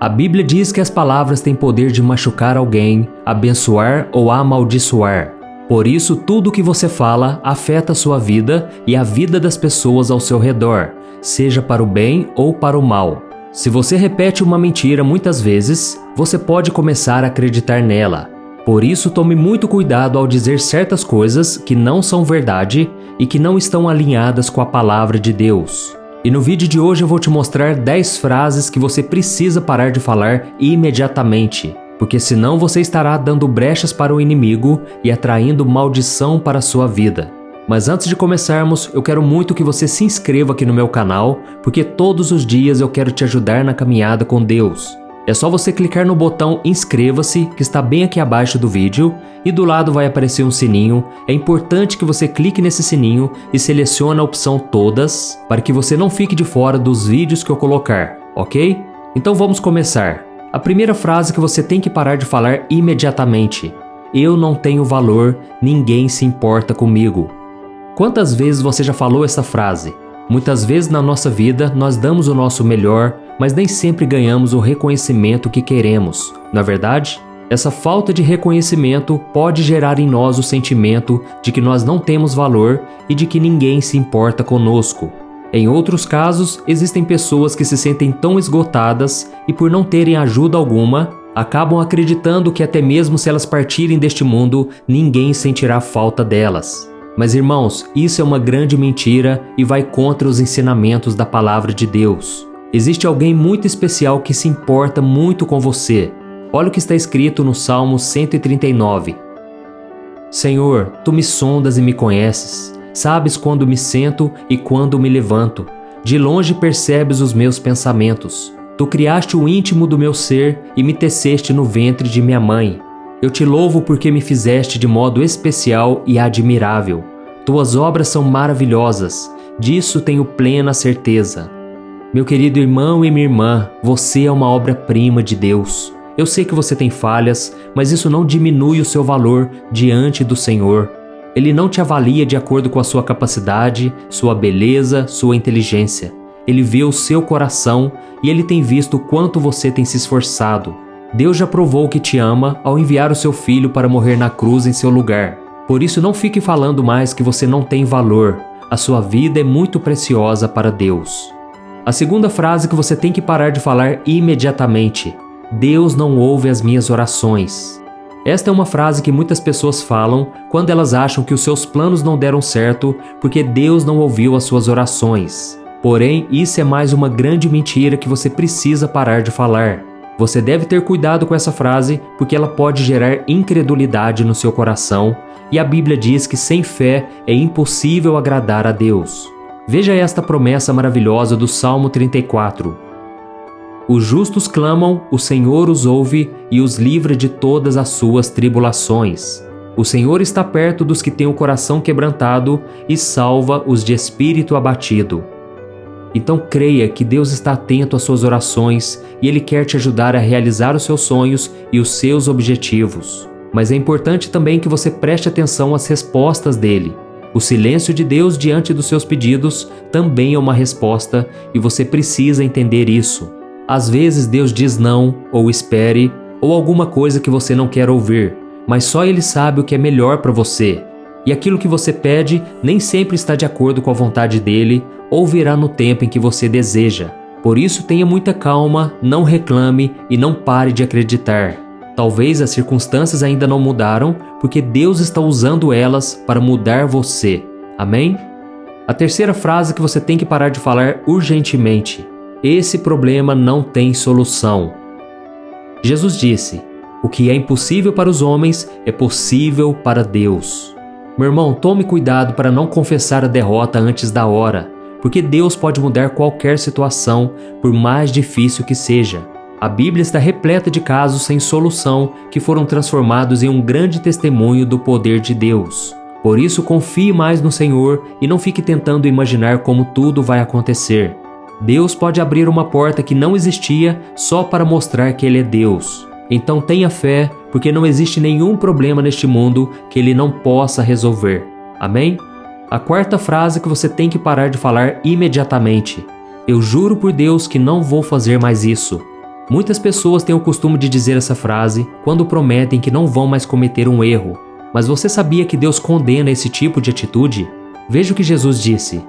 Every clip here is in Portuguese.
A Bíblia diz que as palavras têm poder de machucar alguém, abençoar ou amaldiçoar. Por isso, tudo o que você fala afeta a sua vida e a vida das pessoas ao seu redor, seja para o bem ou para o mal. Se você repete uma mentira muitas vezes, você pode começar a acreditar nela. Por isso, tome muito cuidado ao dizer certas coisas que não são verdade e que não estão alinhadas com a palavra de Deus. E no vídeo de hoje eu vou te mostrar 10 frases que você precisa parar de falar imediatamente, porque senão você estará dando brechas para o inimigo e atraindo maldição para a sua vida. Mas antes de começarmos, eu quero muito que você se inscreva aqui no meu canal, porque todos os dias eu quero te ajudar na caminhada com Deus. É só você clicar no botão inscreva-se, que está bem aqui abaixo do vídeo, e do lado vai aparecer um sininho. É importante que você clique nesse sininho e selecione a opção todas, para que você não fique de fora dos vídeos que eu colocar, ok? Então vamos começar. A primeira frase que você tem que parar de falar imediatamente: eu não tenho valor, ninguém se importa comigo. Quantas vezes você já falou essa frase? Muitas vezes na nossa vida nós damos o nosso melhor, mas nem sempre ganhamos o reconhecimento que queremos. Na verdade, essa falta de reconhecimento pode gerar em nós o sentimento de que nós não temos valor e de que ninguém se importa conosco. Em outros casos, existem pessoas que se sentem tão esgotadas e, por não terem ajuda alguma, acabam acreditando que até mesmo se elas partirem deste mundo, ninguém sentirá falta delas. Mas irmãos, isso é uma grande mentira e vai contra os ensinamentos da palavra de Deus. Existe alguém muito especial que se importa muito com você. Olha o que está escrito no Salmo 139. Senhor, Tu me sondas e me conheces. Sabes quando me sento e quando me levanto. De longe percebes os meus pensamentos. Tu criaste o íntimo do meu ser e me teceste no ventre de minha mãe. Eu te louvo porque me fizeste de modo especial e admirável. Tuas obras são maravilhosas, disso tenho plena certeza. Meu querido irmão e minha irmã, você é uma obra-prima de Deus. Eu sei que você tem falhas, mas isso não diminui o seu valor diante do Senhor. Ele não te avalia de acordo com a sua capacidade, sua beleza, sua inteligência. Ele vê o seu coração e Ele tem visto o quanto você tem se esforçado. Deus já provou que te ama ao enviar o seu filho para morrer na cruz em seu lugar. Por isso não fique falando mais que você não tem valor. A sua vida é muito preciosa para Deus. A segunda frase que você tem que parar de falar imediatamente: Deus não ouve as minhas orações. Esta é uma frase que muitas pessoas falam quando elas acham que os seus planos não deram certo porque Deus não ouviu as suas orações. Porém, isso é mais uma grande mentira que você precisa parar de falar. Você deve ter cuidado com essa frase porque ela pode gerar incredulidade no seu coração e a Bíblia diz que sem fé é impossível agradar a Deus. Veja esta promessa maravilhosa do Salmo 34. Os justos clamam, o Senhor os ouve e os livra de todas as suas tribulações. O Senhor está perto dos que têm o coração quebrantado e salva os de espírito abatido. Então creia que Deus está atento às suas orações e Ele quer te ajudar a realizar os seus sonhos e os seus objetivos. Mas é importante também que você preste atenção às respostas dele. O silêncio de Deus diante dos seus pedidos também é uma resposta e você precisa entender isso. Às vezes Deus diz não, ou espere, ou alguma coisa que você não quer ouvir, mas só Ele sabe o que é melhor para você. E aquilo que você pede nem sempre está de acordo com a vontade dele ou virá no tempo em que você deseja. Por isso tenha muita calma, não reclame e não pare de acreditar. Talvez as circunstâncias ainda não mudaram porque Deus está usando elas para mudar você. Amém? A terceira frase que você tem que parar de falar urgentemente: esse problema não tem solução. Jesus disse: o que é impossível para os homens é possível para Deus. Meu irmão, tome cuidado para não confessar a derrota antes da hora, porque Deus pode mudar qualquer situação, por mais difícil que seja. A Bíblia está repleta de casos sem solução que foram transformados em um grande testemunho do poder de Deus. Por isso, confie mais no Senhor e não fique tentando imaginar como tudo vai acontecer. Deus pode abrir uma porta que não existia só para mostrar que Ele é Deus. Então tenha fé, porque não existe nenhum problema neste mundo que Ele não possa resolver. Amém? A quarta frase que você tem que parar de falar imediatamente: eu juro por Deus que não vou fazer mais isso. Muitas pessoas têm o costume de dizer essa frase quando prometem que não vão mais cometer um erro. Mas você sabia que Deus condena esse tipo de atitude? Veja o que Jesus disse.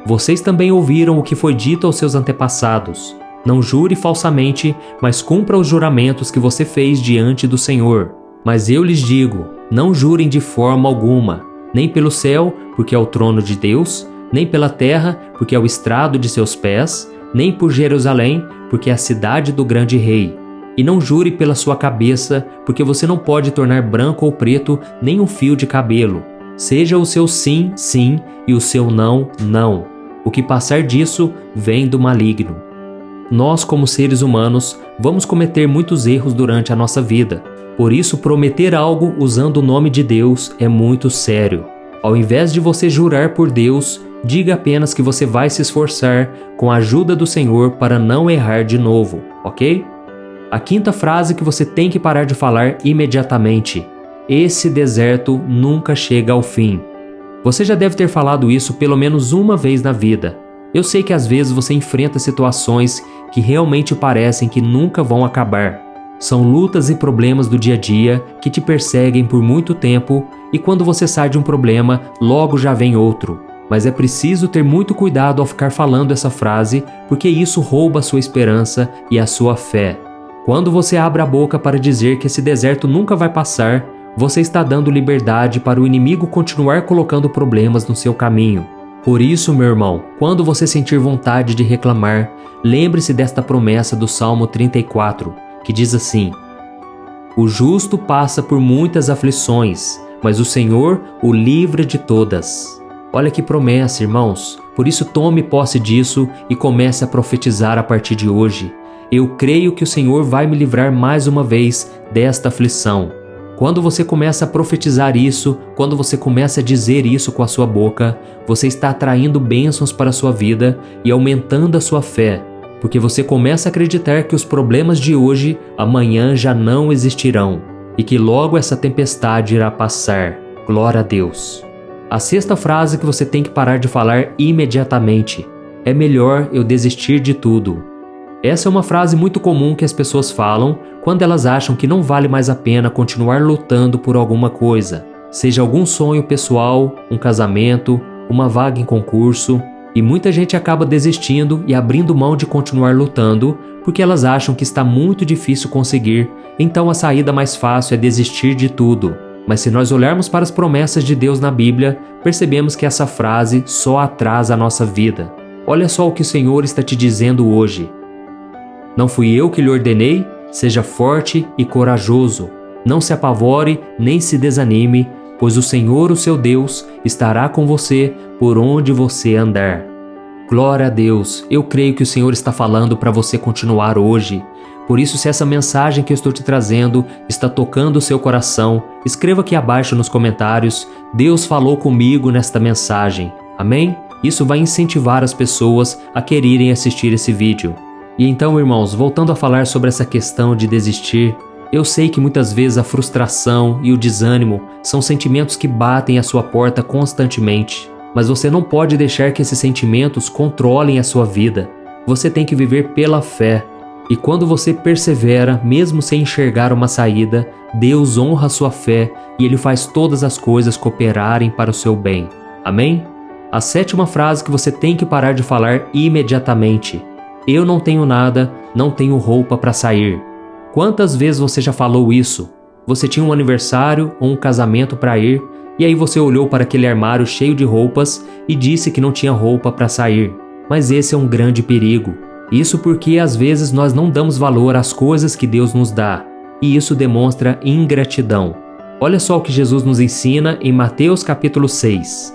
Vocês também ouviram o que foi dito aos seus antepassados. Não jure falsamente, mas cumpra os juramentos que você fez diante do Senhor. Mas eu lhes digo, não jurem de forma alguma, nem pelo céu, porque é o trono de Deus, nem pela terra, porque é o estrado de seus pés, nem por Jerusalém, porque é a cidade do grande rei. E não jure pela sua cabeça, porque você não pode tornar branco ou preto nem um fio de cabelo. Seja o seu sim, sim, e o seu não, não. O que passar disso vem do maligno. Nós, como seres humanos, vamos cometer muitos erros durante a nossa vida. Por isso, prometer algo usando o nome de Deus é muito sério. Ao invés de você jurar por Deus, diga apenas que você vai se esforçar com a ajuda do Senhor para não errar de novo, ok? A quinta frase que você tem que parar de falar imediatamente. Esse deserto nunca chega ao fim. Você já deve ter falado isso pelo menos uma vez na vida. Eu sei que às vezes você enfrenta situações que realmente parecem que nunca vão acabar. São lutas e problemas do dia a dia que te perseguem por muito tempo e quando você sai de um problema, logo já vem outro. Mas é preciso ter muito cuidado ao ficar falando essa frase, porque isso rouba a sua esperança e a sua fé. Quando você abre a boca para dizer que esse deserto nunca vai passar, você está dando liberdade para o inimigo continuar colocando problemas no seu caminho. Por isso, meu irmão, quando você sentir vontade de reclamar, lembre-se desta promessa do Salmo 34, que diz assim: O justo passa por muitas aflições, mas o Senhor o livra de todas. Olha que promessa, irmãos. Por isso tome posse disso e comece a profetizar a partir de hoje. Eu creio que o Senhor vai me livrar mais uma vez desta aflição. Quando você começa a profetizar isso, quando você começa a dizer isso com a sua boca, você está atraindo bênçãos para a sua vida e aumentando a sua fé, porque você começa a acreditar que os problemas de hoje, amanhã já não existirão e que logo essa tempestade irá passar. Glória a Deus. A sexta frase que você tem que parar de falar imediatamente: é melhor eu desistir de tudo. Essa é uma frase muito comum que as pessoas falam quando elas acham que não vale mais a pena continuar lutando por alguma coisa, seja algum sonho pessoal, um casamento, uma vaga em concurso, e muita gente acaba desistindo e abrindo mão de continuar lutando porque elas acham que está muito difícil conseguir, então a saída mais fácil é desistir de tudo. Mas se nós olharmos para as promessas de Deus na Bíblia, percebemos que essa frase só atrasa a nossa vida. Olha só o que o Senhor está te dizendo hoje. Não fui eu que lhe ordenei? Seja forte e corajoso. Não se apavore nem se desanime, pois o Senhor, o seu Deus, estará com você por onde você andar. Glória a Deus, eu creio que o Senhor está falando para você continuar hoje. Por isso, se essa mensagem que eu estou te trazendo está tocando o seu coração, escreva aqui abaixo nos comentários: Deus falou comigo nesta mensagem. Amém? Isso vai incentivar as pessoas a quererem assistir esse vídeo. E então, irmãos, voltando a falar sobre essa questão de desistir, eu sei que muitas vezes a frustração e o desânimo são sentimentos que batem à sua porta constantemente, mas você não pode deixar que esses sentimentos controlem a sua vida. Você tem que viver pela fé. E quando você persevera, mesmo sem enxergar uma saída, Deus honra a sua fé e Ele faz todas as coisas cooperarem para o seu bem. Amém? A sétima frase que você tem que parar de falar imediatamente: eu não tenho nada, não tenho roupa para sair. Quantas vezes você já falou isso? Você tinha um aniversário ou um casamento para ir, e aí você olhou para aquele armário cheio de roupas e disse que não tinha roupa para sair. Mas esse é um grande perigo. Isso porque às vezes nós não damos valor às coisas que Deus nos dá, e isso demonstra ingratidão. Olha só o que Jesus nos ensina em Mateus capítulo 6.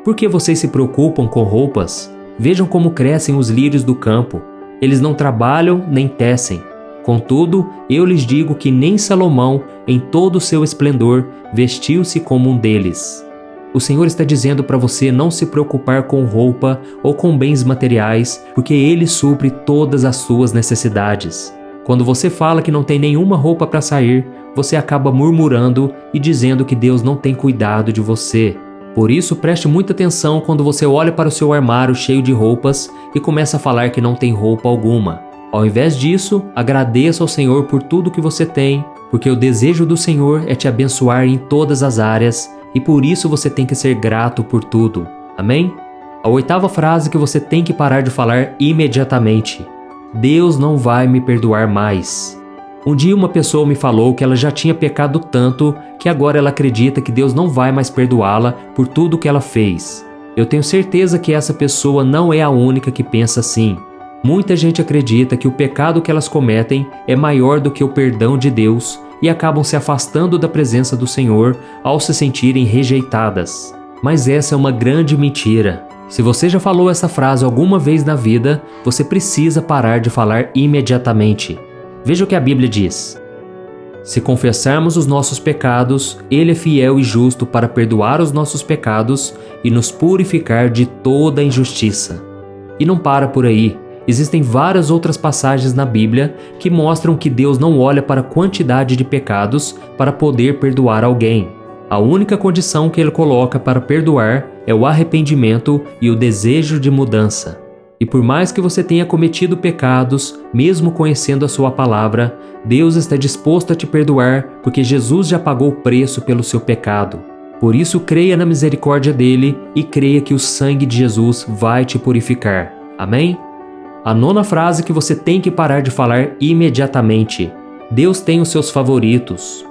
Por que vocês se preocupam com roupas? Vejam como crescem os lírios do campo. Eles não trabalham nem tecem. Contudo, eu lhes digo que nem Salomão, em todo o seu esplendor, vestiu-se como um deles. O Senhor está dizendo para você não se preocupar com roupa ou com bens materiais, porque Ele supre todas as suas necessidades. Quando você fala que não tem nenhuma roupa para sair, você acaba murmurando e dizendo que Deus não tem cuidado de você. Por isso, preste muita atenção quando você olha para o seu armário cheio de roupas e começa a falar que não tem roupa alguma. Ao invés disso, agradeça ao Senhor por tudo que você tem, porque o desejo do Senhor é te abençoar em todas as áreas e por isso você tem que ser grato por tudo. Amém? A 8ª frase que você tem que parar de falar imediatamente: Deus não vai me perdoar mais. Um dia uma pessoa me falou que ela já tinha pecado tanto que agora ela acredita que Deus não vai mais perdoá-la por tudo que ela fez. Eu tenho certeza que essa pessoa não é a única que pensa assim. Muita gente acredita que o pecado que elas cometem é maior do que o perdão de Deus e acabam se afastando da presença do Senhor ao se sentirem rejeitadas. Mas essa é uma grande mentira. Se você já falou essa frase alguma vez na vida, você precisa parar de falar imediatamente. Veja o que a Bíblia diz: se confessarmos os nossos pecados, Ele é fiel e justo para perdoar os nossos pecados e nos purificar de toda injustiça. E não para por aí. Existem várias outras passagens na Bíblia que mostram que Deus não olha para a quantidade de pecados para poder perdoar alguém. A única condição que Ele coloca para perdoar é o arrependimento e o desejo de mudança. E por mais que você tenha cometido pecados, mesmo conhecendo a sua palavra, Deus está disposto a te perdoar porque Jesus já pagou o preço pelo seu pecado. Por isso, creia na misericórdia dele e creia que o sangue de Jesus vai te purificar. Amém? A 9ª frase que você tem que parar de falar imediatamente: Deus tem os seus favoritos.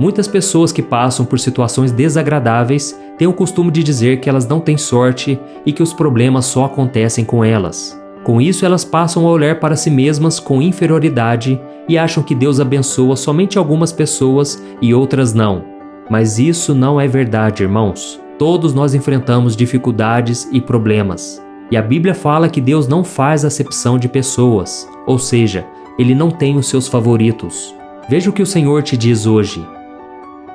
Muitas pessoas que passam por situações desagradáveis têm o costume de dizer que elas não têm sorte e que os problemas só acontecem com elas. Com isso, elas passam a olhar para si mesmas com inferioridade e acham que Deus abençoa somente algumas pessoas e outras não. Mas isso não é verdade, irmãos. Todos nós enfrentamos dificuldades e problemas. E a Bíblia fala que Deus não faz acepção de pessoas, ou seja, Ele não tem os seus favoritos. Veja o que o Senhor te diz hoje.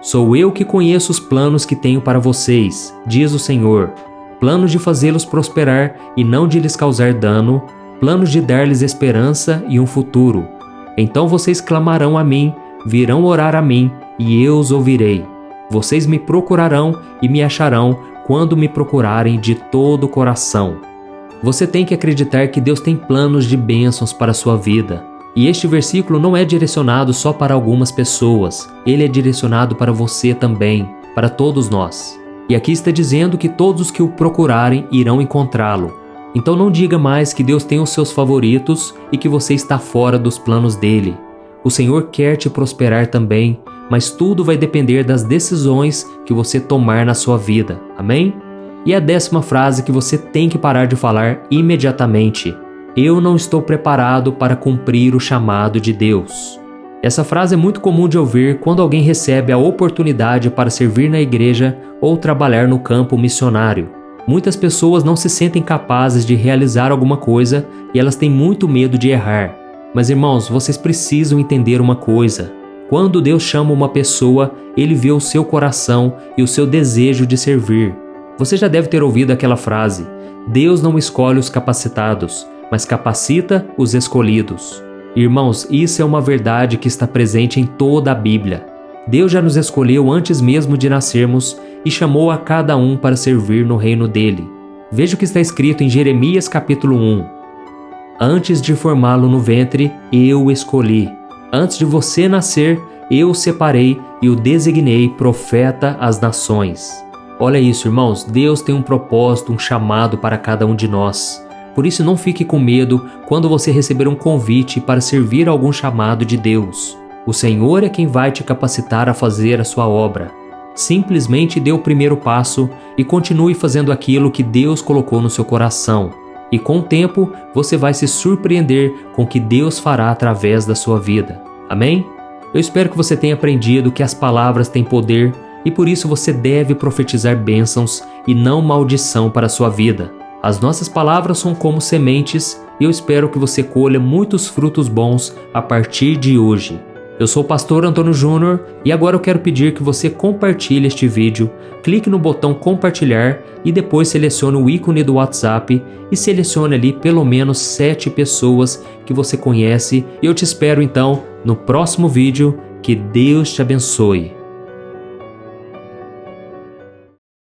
Sou eu que conheço os planos que tenho para vocês, diz o Senhor. Planos de fazê-los prosperar e não de lhes causar dano, planos de dar-lhes esperança e um futuro. Então vocês clamarão a mim, virão orar a mim, e eu os ouvirei. Vocês me procurarão e me acharão quando me procurarem de todo o coração. Você tem que acreditar que Deus tem planos de bênçãos para a sua vida. E este versículo não é direcionado só para algumas pessoas, ele é direcionado para você também, para todos nós. E aqui está dizendo que todos os que o procurarem irão encontrá-lo. Então não diga mais que Deus tem os seus favoritos e que você está fora dos planos dele. O Senhor quer te prosperar também, mas tudo vai depender das decisões que você tomar na sua vida. Amém? E a 10ª frase que você tem que parar de falar imediatamente: eu não estou preparado para cumprir o chamado de Deus. Essa frase é muito comum de ouvir quando alguém recebe a oportunidade para servir na igreja ou trabalhar no campo missionário. Muitas pessoas não se sentem capazes de realizar alguma coisa e elas têm muito medo de errar. Mas irmãos, vocês precisam entender uma coisa. Quando Deus chama uma pessoa, Ele vê o seu coração e o seu desejo de servir. Você já deve ter ouvido aquela frase: Deus não escolhe os capacitados, mas capacita os escolhidos. Irmãos, isso é uma verdade que está presente em toda a Bíblia. Deus já nos escolheu antes mesmo de nascermos e chamou a cada um para servir no reino dele. Veja o que está escrito em Jeremias capítulo 1. Antes de formá-lo no ventre, eu o escolhi. Antes de você nascer, eu o separei e o designei profeta às nações. Olha isso, irmãos, Deus tem um propósito, um chamado para cada um de nós. Por isso não fique com medo quando você receber um convite para servir a algum chamado de Deus. O Senhor é quem vai te capacitar a fazer a sua obra. Simplesmente dê o primeiro passo e continue fazendo aquilo que Deus colocou no seu coração. E com o tempo, você vai se surpreender com o que Deus fará através da sua vida. Amém? Eu espero que você tenha aprendido que as palavras têm poder e por isso você deve profetizar bênçãos e não maldição para a sua vida. As nossas palavras são como sementes e eu espero que você colha muitos frutos bons a partir de hoje. Eu sou o pastor Antônio Júnior e agora eu quero pedir que você compartilhe este vídeo, clique no botão compartilhar e depois selecione o ícone do WhatsApp e selecione ali pelo menos 7 pessoas que você conhece e eu te espero então no próximo vídeo. Que Deus te abençoe.